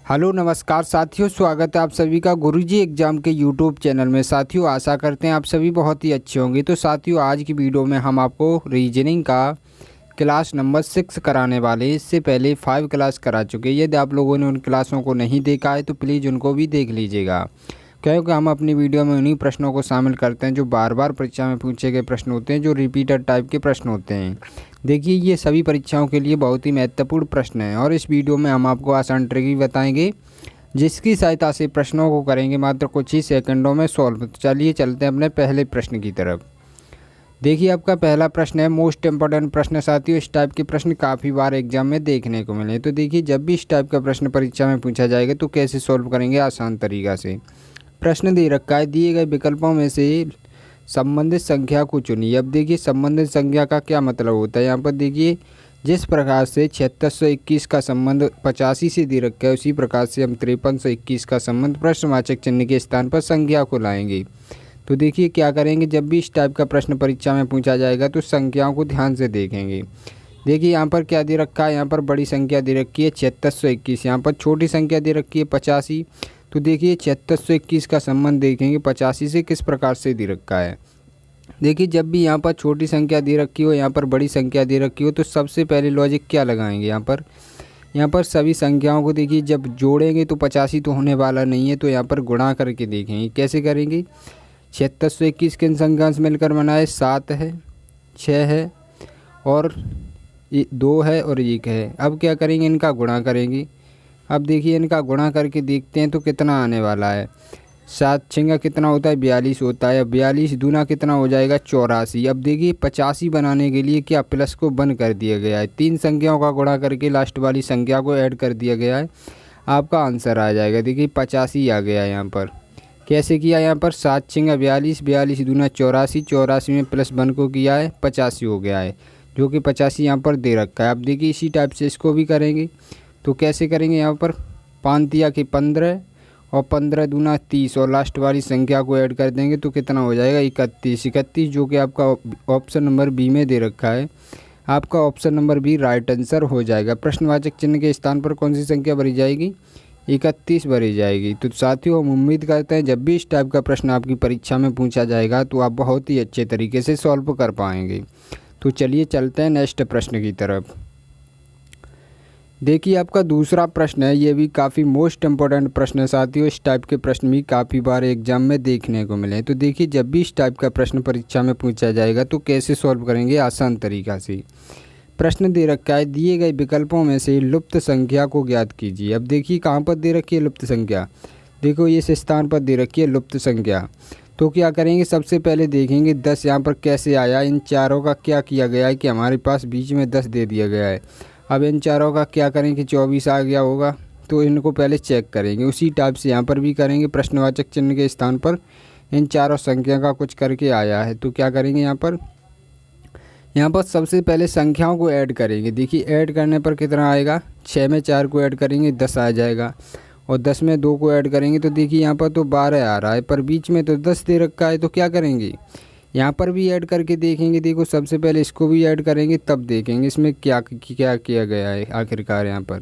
Hello नमस्कार साथियों, स्वागत है आप सभी का गुरुजी एग्जाम के यूट्यूब चैनल में। साथियों आशा करते हैं आप सभी बहुत ही अच्छे होंगे। तो साथियों आज की वीडियो में हम आपको रीजनिंग का क्लास नंबर 6 कराने वाले। इससे पहले 5 क्लास करा चुके। यदि आप लोगों ने उन क्लासों को नहीं देखा है तो प्लीज़ उनको भी देख लीजिएगा, क्योंकि हम अपनी वीडियो में उन्हीं प्रश्नों को शामिल करते हैं जो बार बार परीक्षा में पूछे गए प्रश्न होते हैं, जो रिपीटेड टाइप के प्रश्न होते हैं। देखिए ये सभी परीक्षाओं के लिए बहुत ही महत्वपूर्ण प्रश्न हैं और इस वीडियो में हम आपको आसान ट्रिक भी बताएंगे, जिसकी सहायता से प्रश्नों को करेंगे मात्र कुछ ही सेकंडों में सॉल्व। तो चलिए चलते हैं अपने पहले प्रश्न की तरफ। देखिए आपका पहला प्रश्न है मोस्ट इम्पोर्टेंट प्रश्न। साथियों इस टाइप के प्रश्न काफ़ी बार एग्जाम में देखने को मिले। तो देखिए जब भी इस टाइप का प्रश्न परीक्षा में पूछा जाएगा तो कैसे सॉल्व करेंगे आसान तरीक़ा से। प्रश्न दे रखा है, दिए गए विकल्पों में से संबंधित संख्या को चुनिए। अब देखिए संबंधित संख्या का क्या मतलब होता है। यहाँ पर देखिए जिस प्रकार से 7621 का संबंध 85 से दे रखा है, उसी प्रकार से हम 5321 का संबंध प्रश्नवाचक चिन्ह के स्थान पर संख्या को लाएंगे। तो देखिए क्या करेंगे, जब भी इस टाइप का प्रश्न परीक्षा में पूछा जाएगा तो संख्याओं को ध्यान से देखेंगे। देखिए यहाँ पर क्या दे रखा है, यहाँ पर बड़ी संख्या दे रखी है 7621, यहाँ पर छोटी संख्या दे रखी है 85। तो देखिए 7621 का संबंध देखेंगे 85 से किस प्रकार से दे रखा है। देखिए जब भी यहाँ पर छोटी संख्या दे रखी हो, यहाँ पर बड़ी संख्या दे रखी हो, तो सबसे पहले लॉजिक क्या लगाएंगे। यहाँ पर सभी संख्याओं को देखिए जब जोड़ेंगे तो 85 तो होने वाला नहीं है, तो यहाँ पर गुणा करके देखेंगे। कैसे करेंगे, 7621 किन संख्या से मिलकर बना है, 7 है, 6 है और 2 है और 1 है। अब क्या करेंगे, इनका गुणा करेंगे। अब देखिए इनका गुणा करके देखते हैं तो कितना आने वाला है। 7 छंगा कितना होता है, 42 होता है। 42 दूना कितना हो जाएगा, 84। अब देखिए 85 बनाने के लिए क्या प्लस को बंद कर दिया गया है, 3 संख्याओं का गुणा करके लास्ट वाली संख्या को ऐड कर दिया गया है। आपका आंसर आ जाएगा। देखिए 85 आ गया है। यहाँ पर कैसे किया, यहाँ पर 7 छंगा 42, 42 दूना 84, 84 में प्लस 1 को किया है 85 हो गया है, जो कि 85 यहाँ पर दे रखा है। अब देखिए इसी टाइप से इसको भी करेंगे। तो कैसे करेंगे, यहाँ पर 5 तिया के 15 और 15 दूना 30 और लास्ट वाली संख्या को ऐड कर देंगे तो कितना हो जाएगा, 31, जो कि आपका ऑप्शन नंबर बी में दे रखा है। आपका option number B right answer हो जाएगा। प्रश्नवाचक चिन्ह के स्थान पर कौन सी संख्या भरी जाएगी, 31 भरी जाएगी। तो साथियों हम उम्मीद करते हैं जब भी इस टाइप का प्रश्न आपकी परीक्षा में पूछा जाएगा तो आप बहुत ही अच्छे तरीके से सॉल्व कर पाएंगे। तो चलिए चलते हैं नेक्स्ट प्रश्न की तरफ। देखिए आपका दूसरा प्रश्न है, ये भी काफ़ी मोस्ट इम्पोर्टेंट प्रश्न है। साथियों इस टाइप के प्रश्न भी काफ़ी बार एग्जाम में देखने को मिले। तो देखिए जब भी इस टाइप का प्रश्न परीक्षा में पूछा जाएगा तो कैसे सॉल्व करेंगे आसान तरीक़ा से। प्रश्न दे रखा है, दिए गए विकल्पों में से लुप्त संख्या को ज्ञात कीजिए। अब देखिए कहाँ पर दे रखी है लुप्त संख्या, देखो इस स्थान पर दे रखी है लुप्त संख्या। तो क्या करेंगे, सबसे पहले देखेंगे 10 यहाँ पर कैसे आया। इन चारों का क्या किया गया है कि हमारे पास बीच में 10 दे दिया गया है। अब इन चारों का क्या करेंगे कि 24 आ गया होगा, तो इनको पहले चेक करेंगे। उसी टाइप से यहाँ पर भी करेंगे, प्रश्नवाचक चिन्ह के स्थान पर इन चारों संख्या का कुछ करके आया है। तो क्या करेंगे, यहाँ पर सबसे पहले संख्याओं को ऐड करेंगे। देखिए ऐड करने पर कितना आएगा, 6 में 4 को ऐड करेंगे 10 आ जाएगा, और 10 में 2 को ऐड करेंगे तो देखिए यहाँ पर तो 12 आ रहा है, पर बीच में तो 10 दे रखा है। तो क्या करेंगे, यहाँ पर भी ऐड करके देखेंगे। देखो सबसे पहले इसको भी ऐड करेंगे तब देखेंगे इसमें क्या किया गया है आखिरकार यहाँ पर।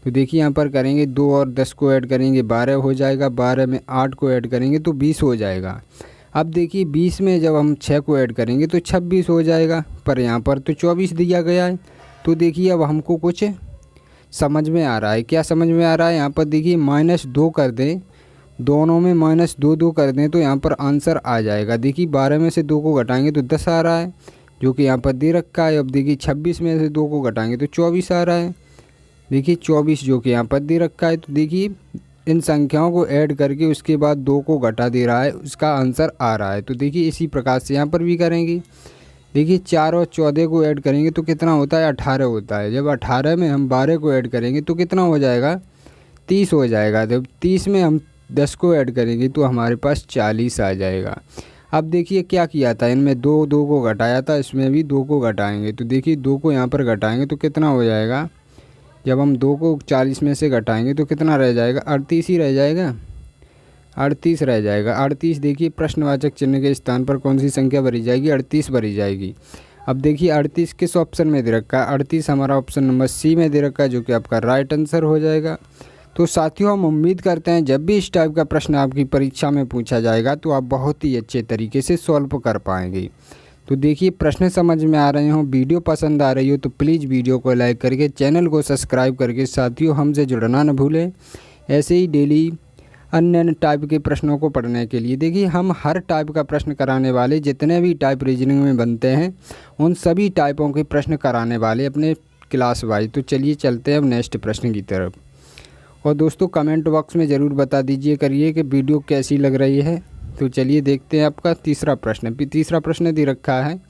तो देखिए यहाँ पर करेंगे 2 और 10 को ऐड करेंगे 12 हो जाएगा, 12 में 8 को ऐड करेंगे तो 20 हो जाएगा। अब देखिए 20 में जब हम 6 को ऐड करेंगे तो 26 हो जाएगा, पर यहाँ पर तो 24 दिया गया है। तो देखिए अब हमको कुछ समझ में आ रहा है। क्या समझ में आ रहा है, यहाँ पर देखिए -2 कर दें, दोनों में -2 कर दें तो यहाँ पर आंसर आ जाएगा। देखिए 12 में से 2 को घटाएंगे तो 10 आ रहा है, जो कि यहाँ पर दे रखा है। अब देखिए 26 में से 2 को घटाएंगे तो 24 आ रहा है। देखिए 24 जो कि यहाँ पर दे रखा है। तो देखिए इन संख्याओं को ऐड करके उसके बाद 2 को घटा दे रहा है, उसका आंसर आ रहा है। तो देखिए इसी प्रकार से यहाँ पर भी करेंगे। देखिए 4 और 14 को ऐड करेंगे तो कितना होता है, 18 होता है। जब 18 में हम 12 को ऐड करेंगे तो कितना हो जाएगा, 30 हो जाएगा। जब 30 में हम 10 को ऐड करेंगे तो हमारे पास 40 आ जाएगा। अब देखिए क्या किया था, इनमें 2 को घटाया था, इसमें भी 2 को घटाएंगे। तो देखिए 2 को यहाँ पर घटाएंगे तो कितना हो जाएगा, जब हम 2 को 40 में से घटाएंगे तो कितना रह जाएगा, 38 ही रह जाएगा, 38 रह जाएगा। 38 देखिए प्रश्नवाचक चिन्ह के स्थान पर कौन सी संख्या भरी जाएगी, 38 भरी जाएगी। अब देखिए 38 किस ऑप्शन में दे रखा है, 38 हमारा ऑप्शन नंबर सी में दे रखा है, जो कि आपका राइट आंसर हो जाएगा। तो साथियों हम उम्मीद करते हैं जब भी इस टाइप का प्रश्न आपकी परीक्षा में पूछा जाएगा तो आप बहुत ही अच्छे तरीके से सॉल्व कर पाएंगे। तो देखिए प्रश्न समझ में आ रहे हो, वीडियो पसंद आ रही हो तो प्लीज़ वीडियो को लाइक करके चैनल को सब्सक्राइब करके साथियों हमसे जुड़ना न भूलें। ऐसे ही डेली अन्य टाइप के प्रश्नों को पढ़ने के लिए देखिए हम हर टाइप का प्रश्न कराने वाले, जितने भी टाइप रीजनिंग में बनते हैं उन सभी टाइपों के प्रश्न कराने वाले अपने क्लास वाइज। तो चलिए चलते हैं अब नेक्स्ट प्रश्न की तरफ। और दोस्तों कमेंट बॉक्स में ज़रूर बता दीजिए करिए कि वीडियो कैसी लग रही है। तो चलिए देखते हैं आपका तीसरा प्रश्न। तीसरा प्रश्न दे रखा है,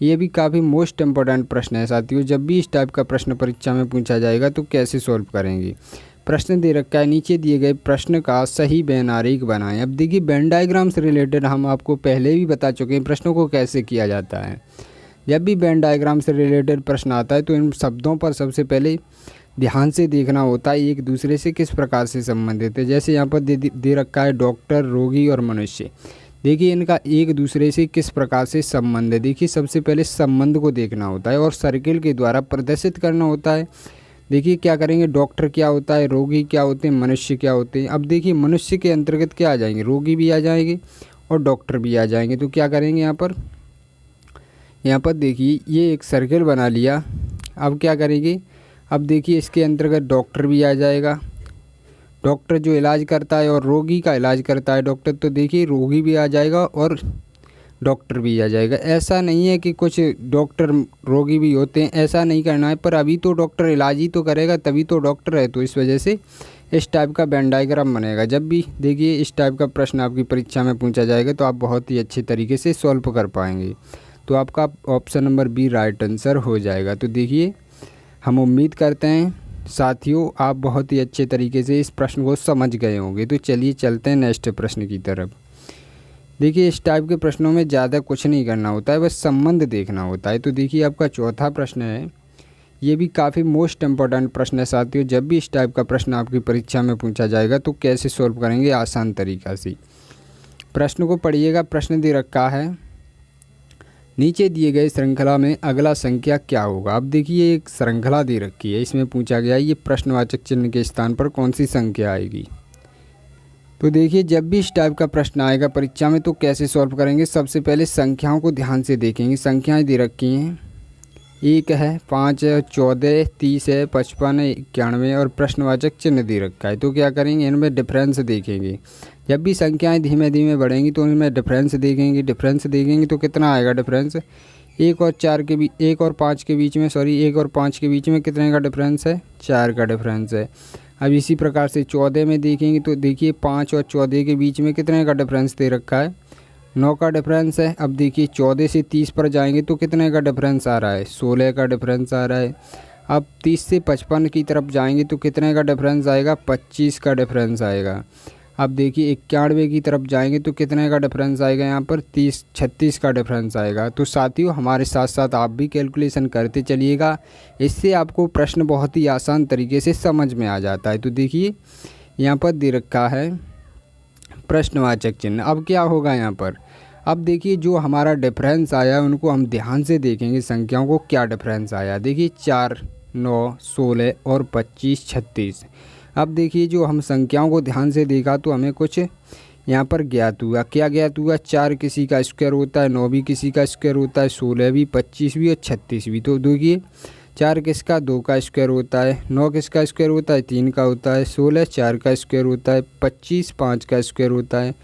ये भी काफ़ी मोस्ट इम्पोर्टेंट प्रश्न है साथियों। जब भी इस टाइप का प्रश्न परीक्षा में पूछा जाएगा तो कैसे सॉल्व करेंगे। प्रश्न दे रखा है, नीचे दिए गए प्रश्न का सही वेन आरेख बनाएं। अब देखिए वेन डायग्राम से रिलेटेड हम आपको पहले भी बता चुके हैं प्रश्नों को कैसे किया जाता है। जब भी वेन डायग्राम से रिलेटेड प्रश्न आता है तो इन शब्दों पर सबसे पहले ध्यान से देखना होता है एक दूसरे से किस प्रकार से संबंधित है। जैसे यहाँ पर दे रखा है डॉक्टर, रोगी और मनुष्य। देखिए इनका एक दूसरे से किस प्रकार से संबंध है। देखिए सबसे पहले संबंध को देखना होता है और सर्किल के द्वारा प्रदर्शित करना होता है। देखिए क्या करेंगे, डॉक्टर क्या होता है, रोगी क्या होते हैं, मनुष्य क्या होते हैं। अब देखिए मनुष्य के अंतर्गत क्या आ जाएंगे, रोगी भी आ जाएंगे और डॉक्टर भी आ जाएंगे। तो क्या करेंगे यहाँ पर देखिए ये एक सर्किल बना लिया। अब क्या करेंगे, अब देखिए इसके अंतर्गत डॉक्टर भी आ जाएगा, डॉक्टर जो इलाज करता है, और रोगी का इलाज करता है डॉक्टर। तो देखिए रोगी भी आ जाएगा और डॉक्टर भी आ जाएगा। ऐसा नहीं है कि कुछ डॉक्टर रोगी भी होते हैं, ऐसा नहीं करना है। पर अभी तो डॉक्टर इलाज ही तो करेगा तभी तो डॉक्टर है। तो इस वजह से इस टाइप का वेन डायग्राम बनेगा। जब भी देखिए इस टाइप का प्रश्न आपकी परीक्षा में पूछा जाएगा तो आप बहुत ही अच्छे तरीके से सॉल्व कर पाएंगे। तो आपका option number B right answer हो जाएगा। तो देखिए हम उम्मीद करते हैं साथियों आप बहुत ही अच्छे तरीके से इस प्रश्न को समझ गए होंगे। तो चलिए चलते हैं नेक्स्ट प्रश्न की तरफ। देखिए इस टाइप के प्रश्नों में ज़्यादा कुछ नहीं करना होता है, बस संबंध देखना होता है। तो देखिए आपका चौथा प्रश्न है, ये भी काफ़ी मोस्ट इम्पोर्टेंट प्रश्न है साथियों। जब भी इस टाइप का प्रश्न आपकी परीक्षा में पूछा जाएगा तो कैसे सॉल्व करेंगे आसान तरीक़ा से। प्रश्न को पढ़िएगा। प्रश्न दे रखा है, नीचे दिए गए श्रृंखला में अगला संख्या क्या होगा। अब देखिए एक श्रृंखला दे रखी है, इसमें पूछा गया है ये प्रश्नवाचक चिन्ह के स्थान पर कौन सी संख्या आएगी। तो देखिए जब भी इस टाइप का प्रश्न आएगा परीक्षा में तो कैसे सॉल्व करेंगे। सबसे पहले संख्याओं को ध्यान से देखेंगे। संख्याएं दे रखी हैं, 1 है, 5 है, 14, 30 है, 55 है, 91 और प्रश्नवाचक चिन्ह दे रखा है। तो क्या करेंगे, इनमें डिफरेंस देखेंगे। जब भी संख्याएं धीमे धीमे बढ़ेंगी तो इनमें डिफरेंस देखेंगे। डिफरेंस देखेंगे तो कितना आएगा डिफरेंस, 1 और 5 के बीच में 1 और 5 के बीच में कितने का डिफरेंस है, 4 का डिफरेंस है। अब इसी प्रकार से 14 में देखेंगे तो देखिए 5 और 14 के बीच में कितने का डिफरेंस दे रखा है, 9 का डिफरेंस है। अब देखिए 14 से 30 पर जाएंगे तो कितने का डिफरेंस आ रहा है, 16 का डिफरेंस आ रहा है। अब 30 से 55 की तरफ जाएंगे तो कितने का डिफरेंस आएगा, 25 का डिफरेंस आएगा। अब देखिए 91 की तरफ जाएंगे तो कितने का डिफरेंस आएगा, यहाँ पर 36 का डिफरेंस आएगा। तो साथियों हमारे साथ साथ आप भी कैलकुलेशन करते चलिएगा, इससे आपको प्रश्न बहुत ही आसान तरीके से समझ में आ जाता है। तो देखिए यहाँ पर दे रखा है प्रश्नवाचक चिन्ह। अब क्या होगा यहाँ पर, अब देखिए जो हमारा डिफरेंस आया उनको हम ध्यान से देखेंगे, संख्याओं को क्या डिफरेंस आया। देखिए 4, 9, 16 और 25, 36। अब देखिए जो हम संख्याओं को ध्यान से देखा तो हमें कुछ यहाँ पर ज्ञात हुआ। क्या ज्ञात हुआ, 4 किसी का स्क्वायर होता है, 9 भी किसी का स्क्वायर होता है, 16 भी, 25 भी और 36 भी। तो देखिए 4 किसका, 2 का स्क्वायर होता है, 9 किसका स्क्वायर होता है, 3 का होता है, 16 4 का स्क्वायर होता है, 25 5 का स्क्वायर होता है,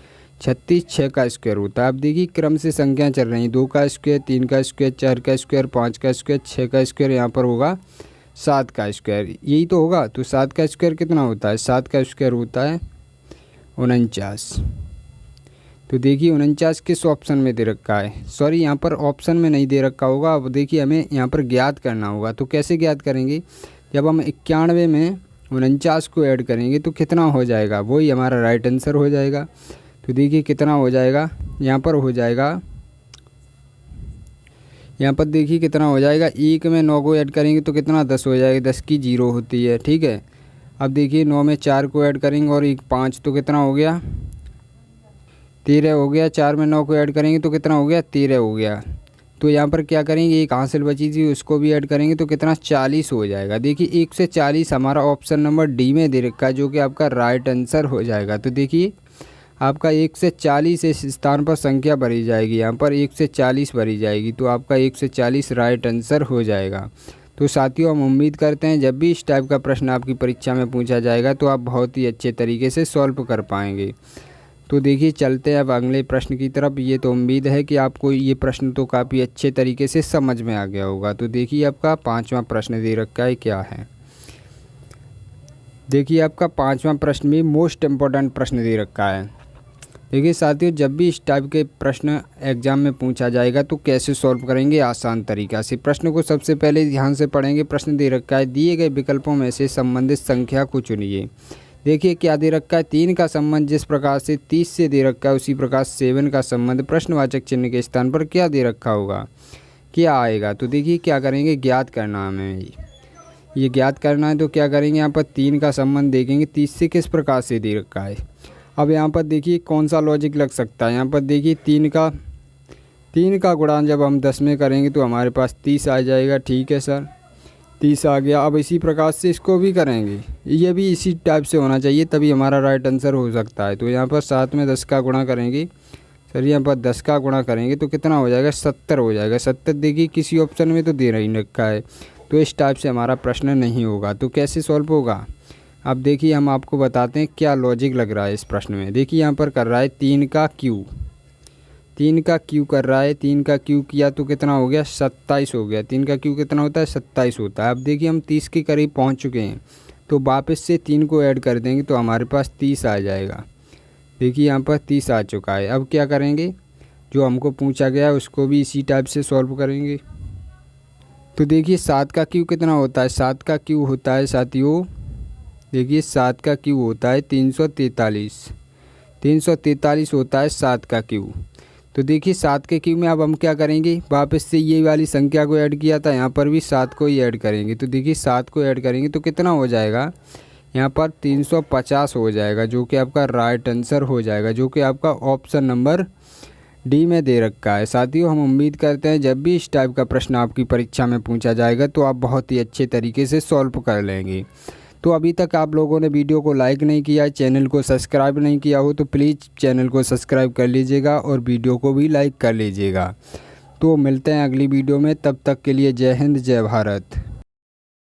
36 6 का स्क्वायर होता है। अब देखिए क्रम से संख्या चल रही हैं, 2 का स्क्वायर, 3 का स्क्वायर, 4 का स्क्वायर, 5 का स्क्वायर, 6 का स्क्वायर, यहाँ पर होगा 7 का स्क्वायर, यही तो होगा। तो 7 का स्क्वायर कितना होता है, 7 का स्क्वायर होता है 49। तो देखिए 49 किस ऑप्शन में दे रखा है, सॉरी यहाँ पर ऑप्शन में नहीं दे रखा होगा। अब देखिए हमें यहाँ पर ज्ञात करना होगा। तो कैसे ज्ञात करेंगे, जब हम 91 में 49 को ऐड करेंगे तो कितना हो जाएगा, वही हमारा राइट आंसर हो जाएगा। तो देखिए कितना हो जाएगा, यहाँ पर हो जाएगा, यहाँ पर देखिए कितना हो जाएगा, 1 में 9 को ऐड करेंगे तो कितना 10 हो जाएगा, 10 की 0 होती है, ठीक है। अब देखिए 9 में 4 को ऐड करेंगे और 1 5 तो कितना हो गया, 13 हो गया। 4 में 9 को ऐड करेंगे तो कितना हो गया, 13 हो गया। तो यहाँ पर क्या करेंगे, एक हासिल बची थी उसको भी ऐड करेंगे तो कितना 40 हो जाएगा। देखिए 1 से 40 हमारा ऑप्शन नंबर डी में दे रखा है, जो कि आपका राइट आंसर हो जाएगा। तो देखिए आपका 1 से 40 इस स्थान पर संख्या भरी जाएगी, यहाँ पर 1 से 40 भरी जाएगी, तो आपका 1 से 40 राइट आंसर हो जाएगा। तो साथियों हम उम्मीद करते हैं जब भी इस टाइप का प्रश्न आपकी परीक्षा में पूछा जाएगा तो आप बहुत ही अच्छे तरीके से सॉल्व कर पाएंगे। तो देखिए चलते हैं अब अगले प्रश्न की तरफ। ये तो उम्मीद है कि आपको ये प्रश्न तो काफ़ी अच्छे तरीके से समझ में आ गया होगा। तो देखिए आपका 5वां प्रश्न दे रखा है, क्या है। देखिए आपका 5वां प्रश्न भी मोस्ट इम्पोर्टेंट प्रश्न दे रखा है। देखिए साथियों जब भी इस टाइप के प्रश्न एग्जाम में पूछा जाएगा तो कैसे सॉल्व करेंगे आसान तरीक़ा से। प्रश्न को सबसे पहले ध्यान से पढ़ेंगे। प्रश्न दे रखा है, दिए गए विकल्पों में से संबंधित संख्या को चुनिए। देखिए क्या दे रखा है, 3 का संबंध जिस प्रकार से 30 से दे रखा है उसी प्रकार 7 का संबंध प्रश्नवाचक चिन्ह के स्थान पर क्या दे रखा होगा, क्या आएगा। तो देखिए क्या करेंगे, ज्ञात करना हमें ये ज्ञात करना है। तो क्या करेंगे, यहाँ पर 3 का संबंध देखेंगे 30 से किस प्रकार से दे रखा है। अब यहाँ पर देखिए कौन सा लॉजिक लग सकता है। यहाँ पर देखिए 3 का गुणा जब हम 10 में करेंगे तो हमारे पास 30 आ जाएगा। ठीक है सर, 30 आ गया। अब इसी प्रकार से इसको भी करेंगे, ये भी इसी टाइप से होना चाहिए तभी हमारा राइट आंसर हो सकता है। तो यहाँ पर 7 में 10 का गुणा करेंगे सर, यहाँ पर 10 का गुणा करेंगे तो कितना हो जाएगा, 70 हो जाएगा। 70 देखिए किसी ऑप्शन में तो दे नहीं रखा है, तो इस टाइप से हमारा प्रश्न नहीं होगा। तो कैसे सॉल्व होगा, अब देखिए हम आपको बताते हैं क्या लॉजिक लग रहा है इस प्रश्न में। देखिए यहाँ पर कर रहा है 3 का क्यू कर रहा है। 3 का क्यू किया तो कितना हो गया, 27 हो गया। 3 का क्यू कितना होता है, 27 होता है। अब देखिए हम 30 के करीब पहुँच चुके हैं, तो वापस से 3 को ऐड कर देंगे तो हमारे पास 30 आ जाएगा। देखिए यहाँ पर 30 आ चुका है। अब क्या करेंगे, जो हमको पूछा गया है उसको भी इसी टाइप से सॉल्व करेंगे। तो देखिए 7 का क्यू कितना होता है, 7 का क्यू होता है साथियों, देखिए 7 का क्यू होता है 343 होता है 7 का क्यू। तो देखिए 7 के क्यू में अब हम क्या करेंगे, वापस से ये वाली संख्या को ऐड किया था, यहाँ पर भी 7 को ही ऐड करेंगे। तो देखिए 7 को ऐड करेंगे तो कितना हो जाएगा, यहाँ पर 350 हो जाएगा, जो कि आपका राइट आंसर हो जाएगा, जो कि आपका ऑप्शन नंबर डी में दे रखा है। साथियों हम उम्मीद करते हैं जब भी इस टाइप का प्रश्न आपकी परीक्षा में पूछा जाएगा तो आप बहुत ही अच्छे तरीके से सॉल्व कर लेंगे। तो अभी तक आप लोगों ने वीडियो को लाइक नहीं किया है, चैनल को सब्सक्राइब नहीं किया हो तो प्लीज़ चैनल को सब्सक्राइब कर लीजिएगा और वीडियो को भी लाइक कर लीजिएगा। तो मिलते हैं अगली वीडियो में, तब तक के लिए जय हिंद जय भारत।